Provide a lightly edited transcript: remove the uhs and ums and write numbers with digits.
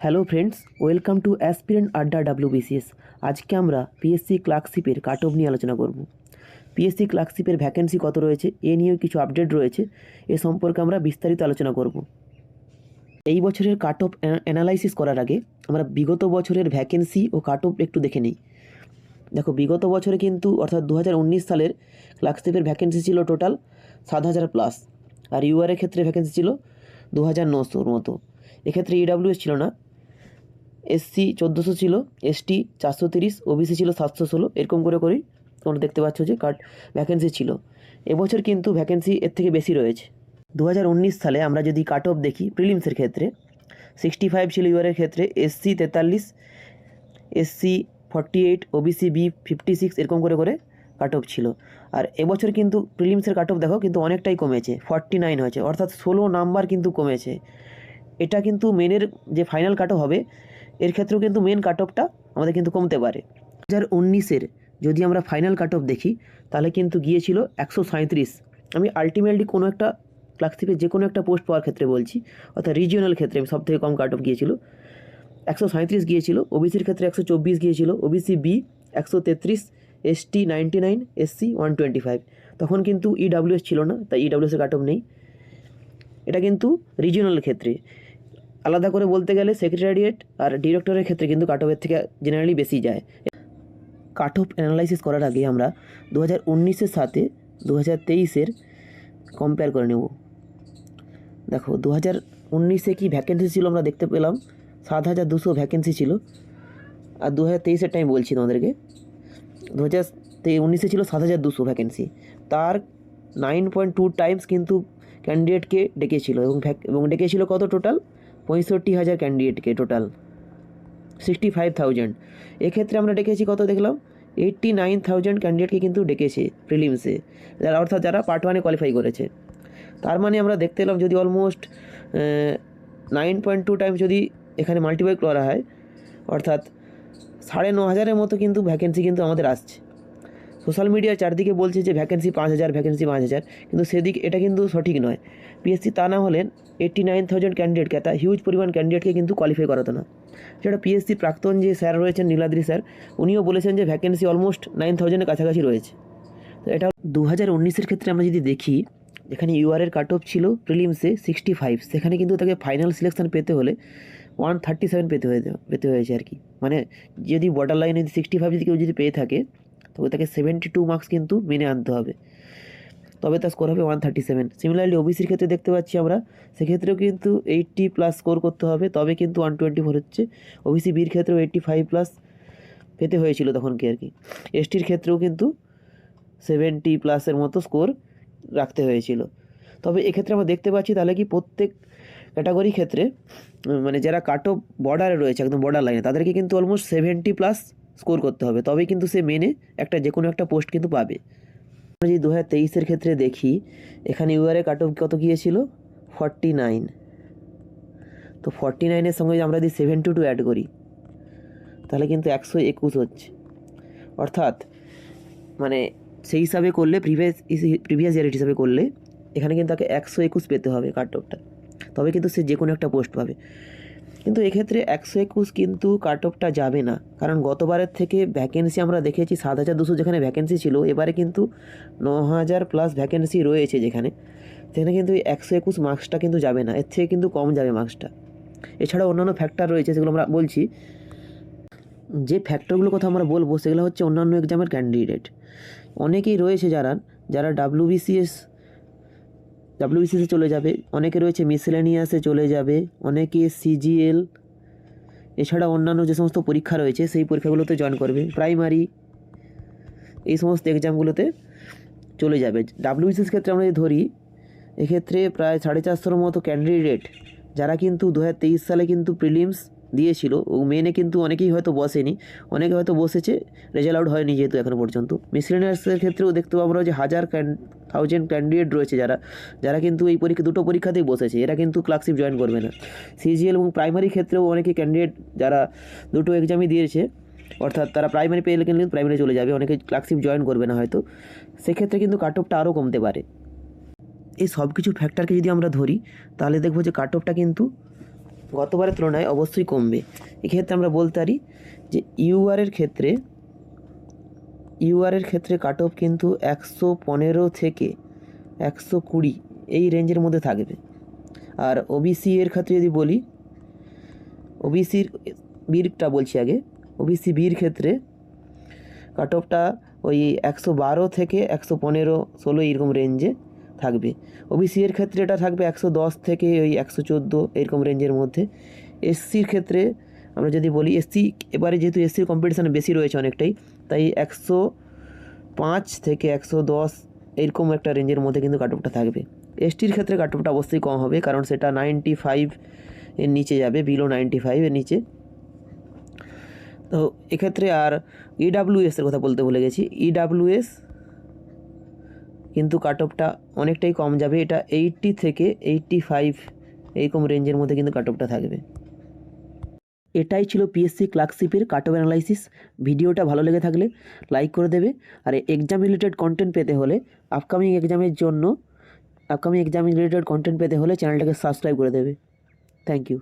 Hello friends, welcome to aspirant আড্ডা WBCS। আজকে আমরা পিএসসি ক্লার্কশিপের কাট অফ নিয়ে আলোচনা করব। পিএসসি ক্লার্কশিপের ভ্যাকেন্সি কত রয়েছে, এ নিয়েও কিছু আপডেট রয়েছে, এ সম্পর্কে আমরা বিস্তারিত আলোচনা করব। এই বছরের কাট অফ অ্যানালাইসিস করার আগে আমরা বিগত বছরের ভ্যাকেন্সি ও কাট অফ একটু দেখে নিই। দেখো, বিগত বছরে কিন্তু অর্থাৎ 2019 সালের ক্লার্কশিপের ভ্যাকেন্সি ছিল টোটাল 7,000 প্লাস, আর ইউআরের ক্ষেত্রে ভ্যাকেন্সি ছিল 2,900 মতো। এক্ষেত্রে ইডাব্লিউএস ছিল না, SC 1400 ছিল, ST 430, OBC ছিল 716, এরকম করে করেই তোমরা দেখতে পাচ্ছ যে ভ্যাকেন্সি ছিল। এবছর কিন্তু ভ্যাকেন্সি এর থেকে বেশি রয়েছে। 2019 সালে আমরা যদি কাট অফ দেখি, প্রিলিমসের ক্ষেত্রে 65 ছিল, ইউআরের ক্ষেত্রে SC 43, SC 48, OBC B 56, এরকম করে করে কাট অফ ছিল। আর এবছর কিন্তু প্রিলিমসের কাট অফ দেখো কিন্তু অনেকটাই কমেছে, 49 হয়েছে, অর্থাৎ 16 নাম্বার কিন্তু কমেছে। এটা কিন্তু মেনের যে ফাইনাল কাট অফ হবে এর ক্ষেত্রেও কিন্তু মেন কাট অফটা আমাদের কিন্তু কমতে পারে। 2019-এর যদি আমরা ফাইনাল কাট অফ দেখি তাহলে কিন্তু গিয়েছিল 137। আমি আলটিমেটলি কোনো একটা ক্লার্কশিপের যে কোনো একটা পোস্ট পাওয়ার ক্ষেত্রে বলছি, অর্থাৎ রিজিওনাল ক্ষেত্রে সবথেকে কম কাট অফ গিয়েছিল 137 গিয়েছিল। ওবিসির ক্ষেত্রে 124 গিয়েছিল, OBC B 133, ST 99, SC 125। তখন কিন্তু ইডাব্লিউএস ছিল না, তাই ইডাব্লিউএসের কাট অফ নেই। এটা কিন্তু রিজিওনাল ক্ষেত্রে। আলাদা করে বলতে গেলে সেক্রেটারিয়েট আর ডিরেক্টরের ক্ষেত্রে কিন্তু কাট অফের থেকে জেনারেলি বেশি যায়। কাট অফ অ্যানালাইসিস করার আগে আমরা 2019-এর সাথে 2023-এর কম্পেয়ার করে নেব। দেখো, 2019-এ কি ভ্যাকেন্সি ছিল আমরা দেখতে পেলাম 7,200 ভ্যাকেন্সি ছিল, আর 2023-এর টাইম বলছি তোমাদেরকে। 2019-এ ছিল 7,200 ভ্যাকেন্সি, তার 9.2 টাইমস কিন্তু ক্যান্ডিডেটকে ডেকেছিল, এবং ডেকেছিল কত টোটাল 65,000 ক্যান্ডিডেটকে, টোটাল 65,000। এক্ষেত্রে আমরা ডেকেছি কত দেখলাম 89,000 ক্যান্ডিডেটকে কিন্তু ডেকেছে প্রিলিমসে, যারা অর্থাৎ যারা পার্ট 1-এ কোয়ালিফাই করেছে। তার মানে আমরা দেখতে এলাম যদি অলমোস্ট 9.2 টাইমস যদি এখানে মাল্টিপ্লাই করা হয়, অর্থাৎ 9,500-এর মতো কিন্তু ভ্যাকেন্সি কিন্তু আমাদের আসছে। সোশ্যাল মিডিয়ার চারদিকে বলছে যে ভ্যাকেন্সি 5,000, ভ্যাকেন্সি 5,000, কিন্তু সেদিক এটা কিন্তু সঠিক নয়। পিএসসি তা না হলেন 89,000 ক্যান্ডিডেটকে, একটা হিউজ পরিমাণ ক্যান্ডিডেটকে কিন্তু কোয়ালিফাই করাতো না। যেটা পিএসসি প্রাক্তন যে স্যার রয়েছেন নীলাদ্রি স্যার, উনিও বলেছেন যে ভ্যাকেন্সি অলমোস্ট 9,000-এর কাছাকাছি রয়েছে। তো এটা 2019-এর ক্ষেত্রে আমরা যদি দেখি, যেখানে ইউআরের কাট অফ ছিল প্রিলিমসে 65, সেখানে কিন্তু তাকে ফাইনাল সিলেকশন পেতে হলে 137 পেতে হয়েছে আর কি। মানে যদি বর্ডার লাইনে 65 যদি কেউ যদি পেয়ে থাকে, তবে তাকে 72 মার্কস কিন্তু মেনে আনতে হবে, তবে তার স্কোর হবে 137। সিমিলারলি ওবিসির ক্ষেত্রে দেখতে পাচ্ছি আমরা, সেক্ষেত্রেও কিন্তু 80+ স্কোর করতে হবে, তবে কিন্তু 124 হচ্ছে। OBC বির ক্ষেত্রেও 85+ পেতে হয়েছিল তখন কি আর কি। STর ক্ষেত্রেও কিন্তু 70+-এর মতো স্কোর রাখতে হয়েছিল। তবে এক্ষেত্রে আমরা দেখতে পাচ্ছি তাহলে কি প্রত্যেক ক্যাটাগরি ক্ষেত্রে মানে যারা কাট অফ বর্ডারে রয়েছে, একদম বর্ডার লাইনে, তাদেরকে কিন্তু অলমোস্ট 70+ স্কোর করতে হবে, তবেই কিন্তু সে মেনে যে কোনো একটা পোস্ট কিন্তু পাবে। আমরা যদি 2023-এর ক্ষেত্রে দেখি, এখানে ইউআরএ কাট অফ কত গিয়েছিল 49। তো 49-এর সঙ্গে আমরা যদি 72 অ্যাড করি তাহলে কিন্তু 121 হচ্ছে, অর্থাৎ মানে সেই হিসাবে করলে প্রিভিয়াস ইয়ারের হিসাবে করলে এখানে কিন্তু তাকে 121 পেতে হবে কাট অফটা, তবে কিন্তু সে যে কোনো একটা পোস্ট পাবে। কিন্তু এক্ষেত্রে 121 কিন্তু কাট অফটা যাবে না, কারণ গতবারের থেকে ভ্যাকেন্সি আমরা দেখেছি 7,200 যেখানে ভ্যাকেন্সি ছিল, এবারে কিন্তু 9,000+ ভ্যাকেন্সি রয়েছে, যেখানে সেখানে কিন্তু 121 মার্কসটা কিন্তু যাবে না, এর থেকে কিন্তু কম যাবে মার্কসটা। এছাড়াও অন্যান্য ফ্যাক্টর রয়েছে, সেগুলো আমরা বলছি। যে ফ্যাক্টরগুলোর কথা আমরা বলবো সেগুলো হচ্ছে অন্যান্য এক্সামের ক্যান্ডিডেট অনেকেই রয়েছে যারা ডাব্লিউবিসিএসে চলে যাবে, অনেকে রয়েছে মিসেলেনিয়াসে চলে যাবে, অনেকে CGL, এছাড়া অন্যান্য যে সমস্ত পরীক্ষা রয়েছে সেই পরীক্ষাগুলোতে জয়েন করবে, প্রাইমারি, এই সমস্ত এক্সামগুলোতে চলে যাবে। ডাব্লিউবিসিএস ক্ষেত্রে আমরা যদি ধরি, এক্ষেত্রে প্রায় 450-র মতো ক্যান্ডিডেট যারা কিন্তু 2023 সালে কিন্তু প্রিলিমস দিয়েছিল, ও মেনে কিন্তু অনেকেই হয়তো বসেনি, অনেকে হয়তো বসেছে, রেজাল্ট আউট হয়নি যেহেতু এখনও পর্যন্ত। মিসেলেনিয়াসের ক্ষেত্রেও দেখতে পাবো যে 1,000 ক্যান্ডিডেট রয়েছে যারা কিন্তু এই দুটো পরীক্ষাতেই বসেছে, এরা কিন্তু ক্লার্কশিপ জয়েন করবে না। CGL এবং প্রাইমারি ক্ষেত্রেও অনেকে ক্যান্ডিডেট যারা দুটো এক্সামই দিয়েছে, অর্থাৎ তারা প্রাইমারি পেয়ে কিন্তু প্রাইমারি চলে যাবে, অনেকে ক্লার্কশিপ জয়েন করবে না হয়তো, সেক্ষেত্রে কিন্তু কাট অফটা আরও কমতে পারে। এই সব কিছু ফ্যাক্টরকে যদি আমরা ধরি তাহলে দেখব যে কাট অফটা কিন্তু গতবারের তুলনায় অবশ্যই কমবে। এক্ষেত্রে আমরা বলতে পারি যে ইউআরের ক্ষেত্রে কাট অফ কিন্তু 115 থেকে 120 এই রেঞ্জের মধ্যে থাকবে। আর ওবিসি এর ক্ষেত্রে যদি বলি, ওবিসির বিরটা বলছি আগে, ওবিসি বির ক্ষেত্রে কাট অফটা ওই 112 থেকে 115-16 এরকম রেঞ্জে থাকবে। ওবিসি এর ক্ষেত্রে এটা থাকবে 110 থেকে ওই 114 এরকম রেঞ্জের মধ্যে। এসসির ক্ষেত্রে আমরা যদি বলি, এসসি এবারে যেহেতু এসসির কম্পিটিশান বেশি রয়েছে অনেকটাই, তাই 105 থেকে 110 এরকম একটা রেঞ্জের মধ্যে কিন্তু কাট অফটা থাকবে। এসটির ক্ষেত্রে কাট অফটা অবশ্যই কম হবে, কারণ সেটা 95 এর নিচে যাবে, বিলো 95 এর নিচে। তো এক্ষেত্রে আর ইডাব্লিউএস এর কথা বলতে ভুলে গেছি। ইডাব্লিউএস কিন্তু কাট অফটা অনেকটাই কম যাবে, এটা 80 থেকে 85 এইরকম রেঞ্জের মধ্যে কিন্তু কাট অফটা থাকবে। এটাই ছিল পিএসসি ক্লার্কশিপের কাট অফ অ্যানালাইসিস। ভিডিওটা ভালো লেগে থাকলে লাইক করে দেবে। আর এক্সাম রিলেটেড কন্টেন্ট পেতে হলে আপকামিং এক্সাম রিলেটেড কন্টেন্ট পেতে হলে চ্যানেলটাকে সাবস্ক্রাইব করে দেবে। Thank you.